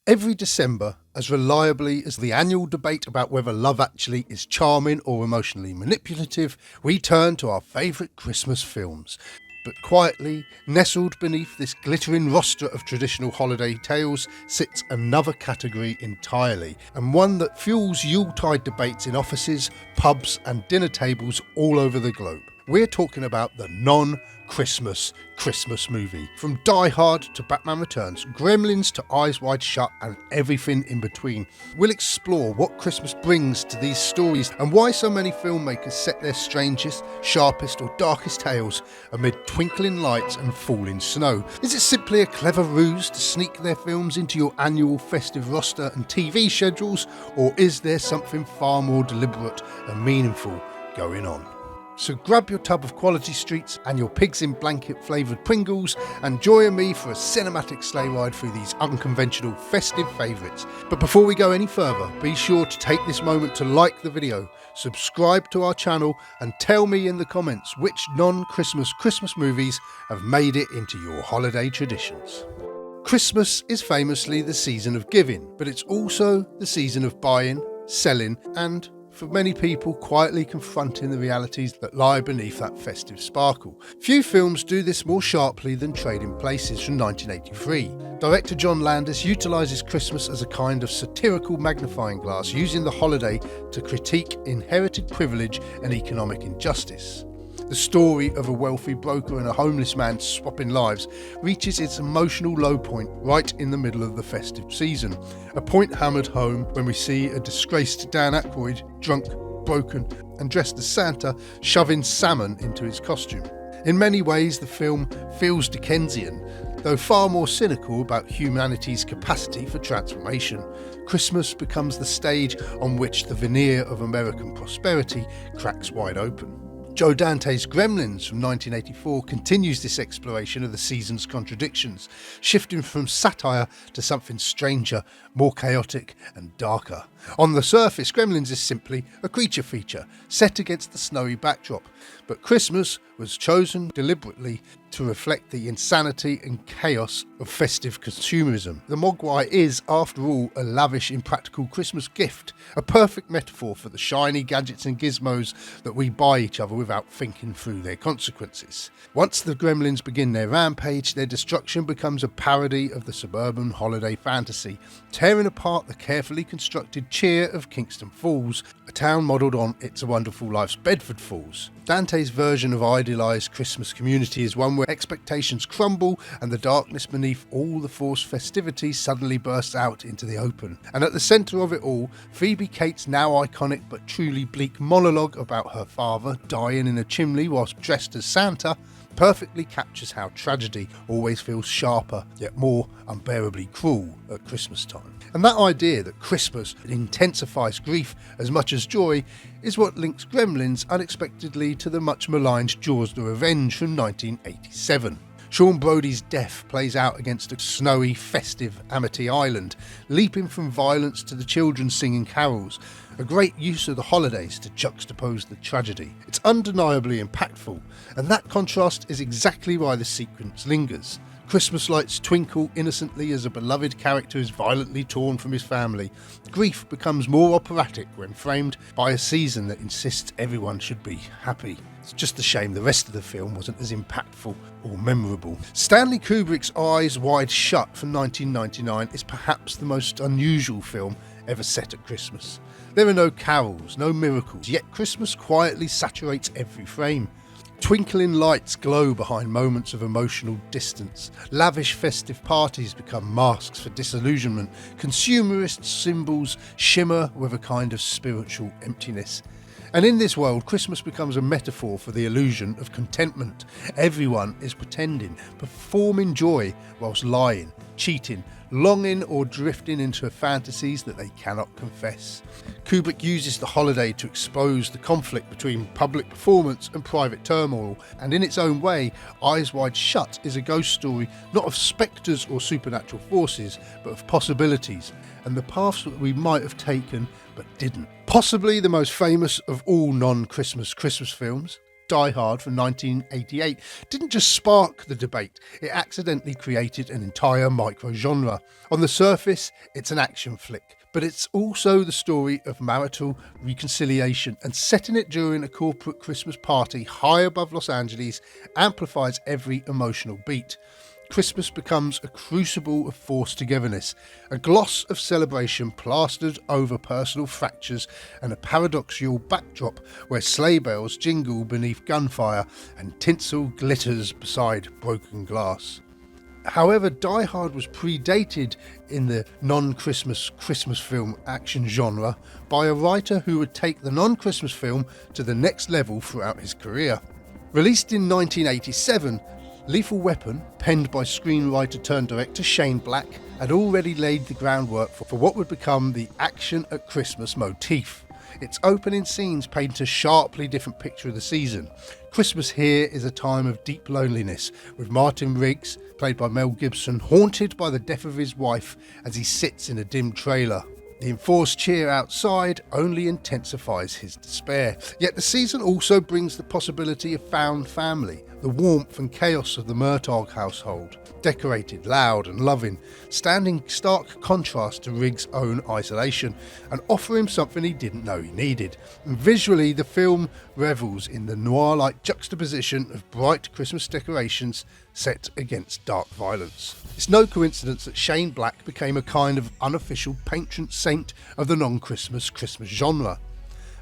Every December, as reliably as the annual debate about whether Love Actually is charming or emotionally manipulative, we turn to our favourite Christmas films. But quietly, nestled beneath this glittering roster of traditional holiday tales, sits another category entirely, and one that fuels Yuletide debates in offices, pubs and dinner tables all over the globe. We're talking about the non-Christmas Christmas movie. From Die Hard to Batman Returns, Gremlins to Eyes Wide Shut and everything in between. We'll explore what Christmas brings to these stories and why so many filmmakers set their strangest, sharpest or darkest tales amid twinkling lights and falling snow. Is it simply a clever ruse to sneak their films into your annual festive roster and TV schedules, or is there something far more deliberate and meaningful going on? So grab your tub of Quality Streets and your pigs in blanket flavoured Pringles and join me for a cinematic sleigh ride through these unconventional festive favourites. But before we go any further, be sure to take this moment to like the video, subscribe to our channel and tell me in the comments which non-Christmas Christmas movies have made it into your holiday traditions. Christmas is famously the season of giving, but it's also the season of buying, selling and, for many people, quietly confronting the realities that lie beneath that festive sparkle. Few films do this more sharply than Trading Places from 1983. Director John Landis utilises Christmas as a kind of satirical magnifying glass, using the holiday to critique inherited privilege and economic injustice. The story of a wealthy broker and a homeless man swapping lives reaches its emotional low point right in the middle of the festive season, a point hammered home when we see a disgraced Dan Aykroyd, drunk, broken and dressed as Santa, shoving salmon into his costume. In many ways the film feels Dickensian, though far more cynical about humanity's capacity for transformation. Christmas becomes the stage on which the veneer of American prosperity cracks wide open. Joe Dante's Gremlins from 1984 continues this exploration of the season's contradictions, shifting from satire to something stranger, more chaotic and darker. On the surface, Gremlins is simply a creature feature set against the snowy backdrop, but Christmas was chosen deliberately to reflect the insanity and chaos of festive consumerism. The Mogwai is, after all, a lavish, impractical Christmas gift, a perfect metaphor for the shiny gadgets and gizmos that we buy each other without thinking through their consequences. Once the Gremlins begin their rampage, their destruction becomes a parody of the suburban holiday fantasy, tearing apart the carefully constructed cheer of Kingston Falls, a town modelled on It's a Wonderful Life's Bedford Falls. Dante's version of idealised Christmas community is one where expectations crumble and the darkness beneath all the forced festivities suddenly bursts out into the open. And at the centre of it all, Phoebe Cates' now iconic but truly bleak monologue about her father dying in a chimney whilst dressed as Santa perfectly captures how tragedy always feels sharper yet more unbearably cruel at Christmas time. And that idea that Christmas intensifies grief as much as joy is what links Gremlins unexpectedly to the much maligned Jaws the Revenge from 1987. Sean Brody's death plays out against a snowy, festive Amity Island, leaping from violence to the children singing carols, a great use of the holidays to juxtapose the tragedy. It's undeniably impactful, and that contrast is exactly why the sequence lingers. Christmas lights twinkle innocently as a beloved character is violently torn from his family. Grief becomes more operatic when framed by a season that insists everyone should be happy. It's just a shame the rest of the film wasn't as impactful or memorable. Stanley Kubrick's Eyes Wide Shut from 1999 is perhaps the most unusual film ever set at Christmas. There are no carols, no miracles, yet Christmas quietly saturates every frame. Twinkling lights glow behind moments of emotional distance. Lavish festive parties become masks for disillusionment. Consumerist symbols shimmer with a kind of spiritual emptiness. And in this world, Christmas becomes a metaphor for the illusion of contentment. Everyone is pretending, performing joy whilst lying, cheating, longing or drifting into fantasies that they cannot confess. Kubrick uses the holiday to expose the conflict between public performance and private turmoil, and in its own way, Eyes Wide Shut is a ghost story not of spectres or supernatural forces, but of possibilities, and the paths that we might have taken but didn't. Possibly the most famous of all non-Christmas Christmas films, Die Hard from 1988 didn't just spark the debate, it accidentally created an entire micro-genre. On the surface, it's an action flick, but it's also the story of marital reconciliation, and setting it during a corporate Christmas party high above Los Angeles amplifies every emotional beat. Christmas becomes a crucible of forced togetherness, a gloss of celebration plastered over personal fractures, and a paradoxical backdrop where sleigh bells jingle beneath gunfire and tinsel glitters beside broken glass. However, Die Hard was predated in the non-Christmas Christmas film action genre by a writer who would take the non-Christmas film to the next level throughout his career. Released in 1987, Lethal Weapon, penned by screenwriter turned director Shane Black, had already laid the groundwork for what would become the action at Christmas motif. Its opening scenes paint a sharply different picture of the season. Christmas here is a time of deep loneliness, with Martin Riggs, played by Mel Gibson, haunted by the death of his wife as he sits in a dim trailer. The enforced cheer outside only intensifies his despair. Yet the season also brings the possibility of found family, the warmth and chaos of the Murtaugh household, decorated, loud and loving, standing stark contrast to Riggs' own isolation, and offer him something he didn't know he needed. And visually, the film revels in the noir-like juxtaposition of bright Christmas decorations set against dark violence. It's no coincidence that Shane Black became a kind of unofficial patron saint of the non-Christmas Christmas genre.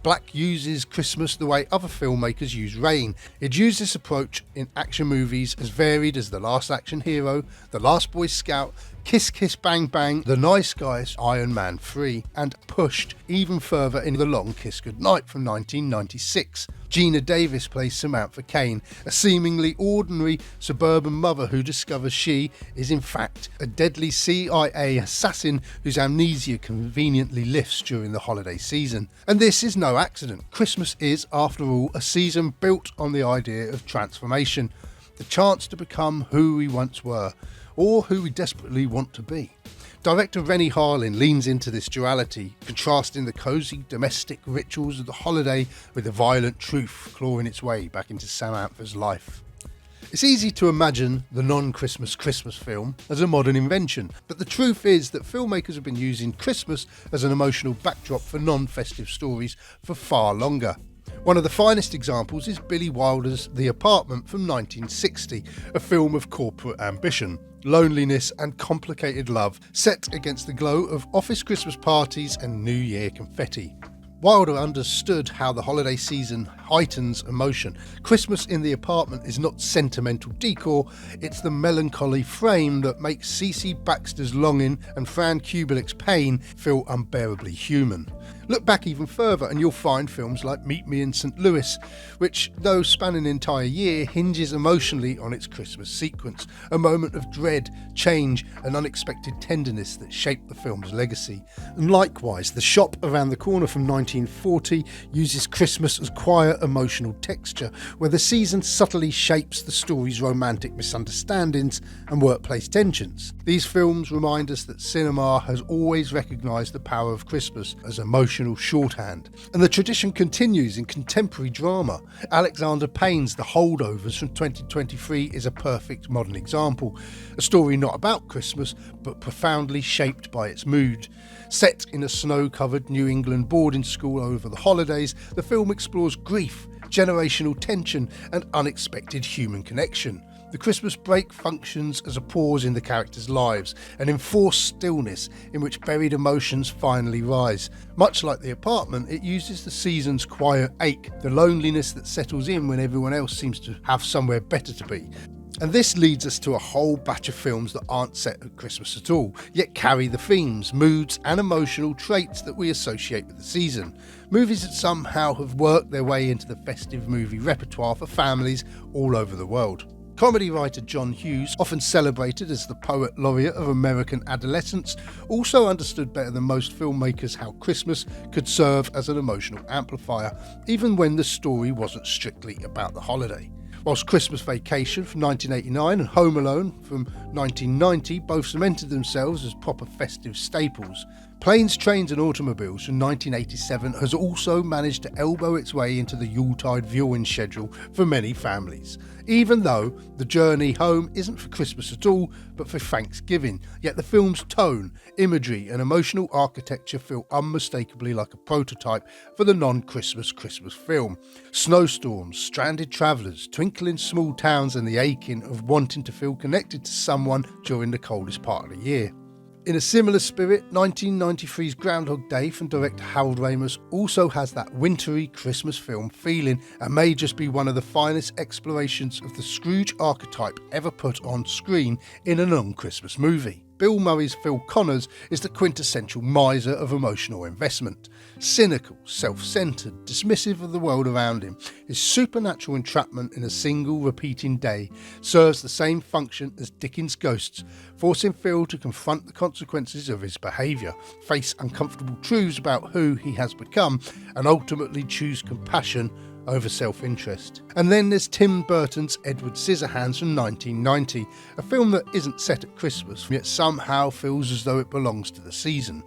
Black uses Christmas the way other filmmakers use rain. It used this approach in action movies as varied as The Last Action Hero, The Last Boy Scout, Kiss Kiss Bang Bang, The Nice Guys, Iron Man 3, and pushed even further in The Long Kiss Goodnight from 1996. Gina Davis plays Samantha Kane, a seemingly ordinary suburban mother who discovers she is in fact a deadly CIA assassin whose amnesia conveniently lifts during the holiday season. And this is no accident. Christmas is, after all, a season built on the idea of transformation, the chance to become who we once were, or who we desperately want to be. Director Rennie Harlin leans into this duality, contrasting the cosy domestic rituals of the holiday with the violent truth clawing its way back into Samantha's life. It's easy to imagine the non-Christmas Christmas film as a modern invention, but the truth is that filmmakers have been using Christmas as an emotional backdrop for non-festive stories for far longer. One of the finest examples is Billy Wilder's The Apartment from 1960, a film of corporate ambition, loneliness and complicated love set against the glow of office Christmas parties and New Year confetti. Wilder understood how the holiday season heightens emotion. Christmas in the Apartment is not sentimental decor, it's the melancholy frame that makes C.C. Baxter's longing and Fran Kubelik's pain feel unbearably human. Look back even further and you'll find films like Meet Me in St. Louis, which, though spanning an entire year, hinges emotionally on its Christmas sequence, a moment of dread, change and unexpected tenderness that shaped the film's legacy. And likewise, The Shop Around the Corner from 1940 uses Christmas as quiet emotional texture, where the season subtly shapes the story's romantic misunderstandings and workplace tensions. These films remind us that cinema has always recognised the power of Christmas as emotional shorthand, and the tradition continues in contemporary drama. Alexander Payne's The Holdovers from 2023 is a perfect modern example, a story not about Christmas but profoundly shaped by its mood. Set in a snow-covered New England boarding school over the holidays, the film explores grief, generational tension and unexpected human connection. The Christmas break functions as a pause in the characters' lives, an enforced stillness in which buried emotions finally rise. Much like The Apartment, it uses the season's quiet ache, the loneliness that settles in when everyone else seems to have somewhere better to be. And this leads us to a whole batch of films that aren't set at Christmas at all, yet carry the themes, moods and emotional traits that we associate with the season. Movies that somehow have worked their way into the festive movie repertoire for families all over the world. Comedy writer John Hughes, often celebrated as the poet laureate of American adolescence, also understood better than most filmmakers how Christmas could serve as an emotional amplifier, even when the story wasn't strictly about the holiday. Whilst Christmas Vacation from 1989 and Home Alone from 1990 both cemented themselves as proper festive staples, Planes, Trains and Automobiles from 1987 has also managed to elbow its way into the Yuletide viewing schedule for many families, even though the journey home isn't for Christmas at all but for Thanksgiving, yet the film's tone, imagery and emotional architecture feel unmistakably like a prototype for the non-Christmas Christmas film. Snowstorms, stranded travellers, twinkling small towns and the aching of wanting to feel connected to someone during the coldest part of the year. In a similar spirit, 1993's Groundhog Day from director Harold Ramis also has that wintry Christmas film feeling and may just be one of the finest explorations of the Scrooge archetype ever put on screen in a non-Christmas movie. Bill Murray's Phil Connors is the quintessential miser of emotional investment. Cynical, self-centred, dismissive of the world around him, his supernatural entrapment in a single repeating day serves the same function as Dickens' ghosts, forcing Phil to confront the consequences of his behaviour, face uncomfortable truths about who he has become, and ultimately choose compassion over self-interest. And then there's Tim Burton's Edward Scissorhands from 1990, a film that isn't set at Christmas, yet somehow feels as though it belongs to the season.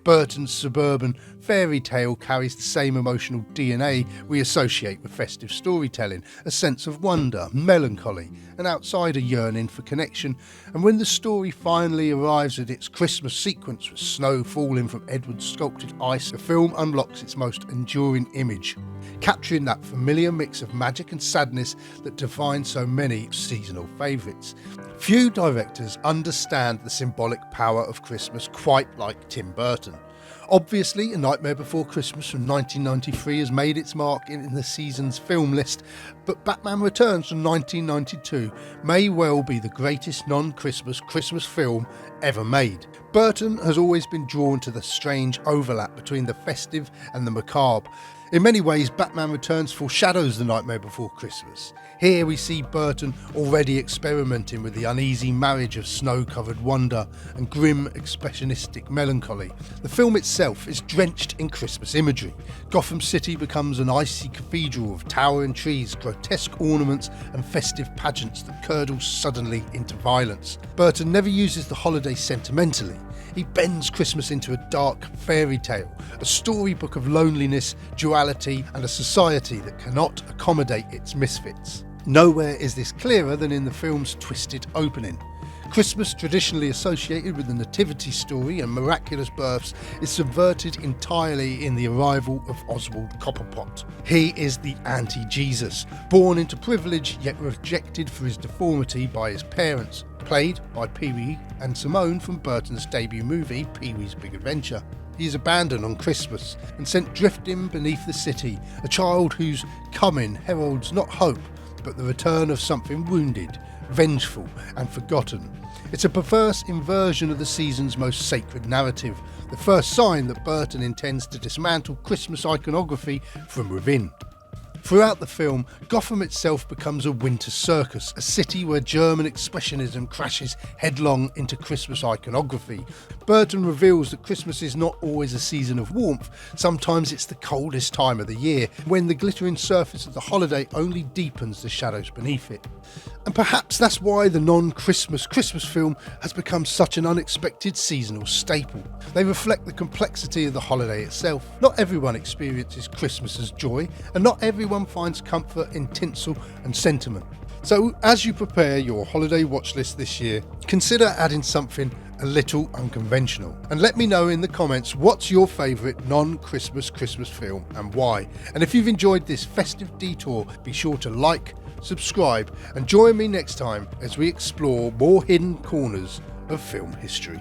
Burton's suburban fairy tale carries the same emotional DNA we associate with festive storytelling, a sense of wonder, melancholy, an outsider yearning for connection, and when the story finally arrives at its Christmas sequence with snow falling from Edward's sculpted ice, the film unlocks its most enduring image, capturing that familiar mix of magic and sadness that defines so many seasonal favourites. Few directors understand the symbolic power of Christmas quite like Tim Burton. Obviously, A Nightmare Before Christmas from 1993 has made its mark in the season's film list, but Batman Returns from 1992 may well be the greatest non-Christmas Christmas film ever made. Burton has always been drawn to the strange overlap between the festive and the macabre. In many ways, Batman Returns foreshadows The Nightmare Before Christmas. Here we see Burton already experimenting with the uneasy marriage of snow-covered wonder and grim expressionistic melancholy. The film itself is drenched in Christmas imagery. Gotham City becomes an icy cathedral of towering trees, grotesque ornaments and festive pageants that curdle suddenly into violence. Burton never uses the holiday sentimentally. He bends Christmas into a dark fairy tale, a storybook of loneliness, duality, and a society that cannot accommodate its misfits. Nowhere is this clearer than in the film's twisted opening. Christmas, traditionally associated with the nativity story and miraculous births, is subverted entirely in the arrival of Oswald Copperpot. He is the anti-Jesus, born into privilege yet rejected for his deformity by his parents, played by Pee-wee and Simone from Burton's debut movie Pee-wee's Big Adventure. He is abandoned on Christmas and sent drifting beneath the city, a child whose coming heralds not hope, but the return of something wounded, vengeful and forgotten. It's a perverse inversion of the season's most sacred narrative, the first sign that Burton intends to dismantle Christmas iconography from within. Throughout the film, Gotham itself becomes a winter circus, a city where German expressionism crashes headlong into Christmas iconography. Burton reveals that Christmas is not always a season of warmth, sometimes it's the coldest time of the year, when the glittering surface of the holiday only deepens the shadows beneath it. And perhaps that's why the non-Christmas Christmas film has become such an unexpected seasonal staple. They reflect the complexity of the holiday itself. Not everyone experiences Christmas as joy, and not everyone finds comfort in tinsel and sentiment. So as you prepare your holiday watch list this year, consider adding something a little unconventional. And let me know in the comments what's your favourite non-Christmas Christmas film and why. And if you've enjoyed this festive detour, be sure to like, subscribe and join me next time as we explore more hidden corners of film history.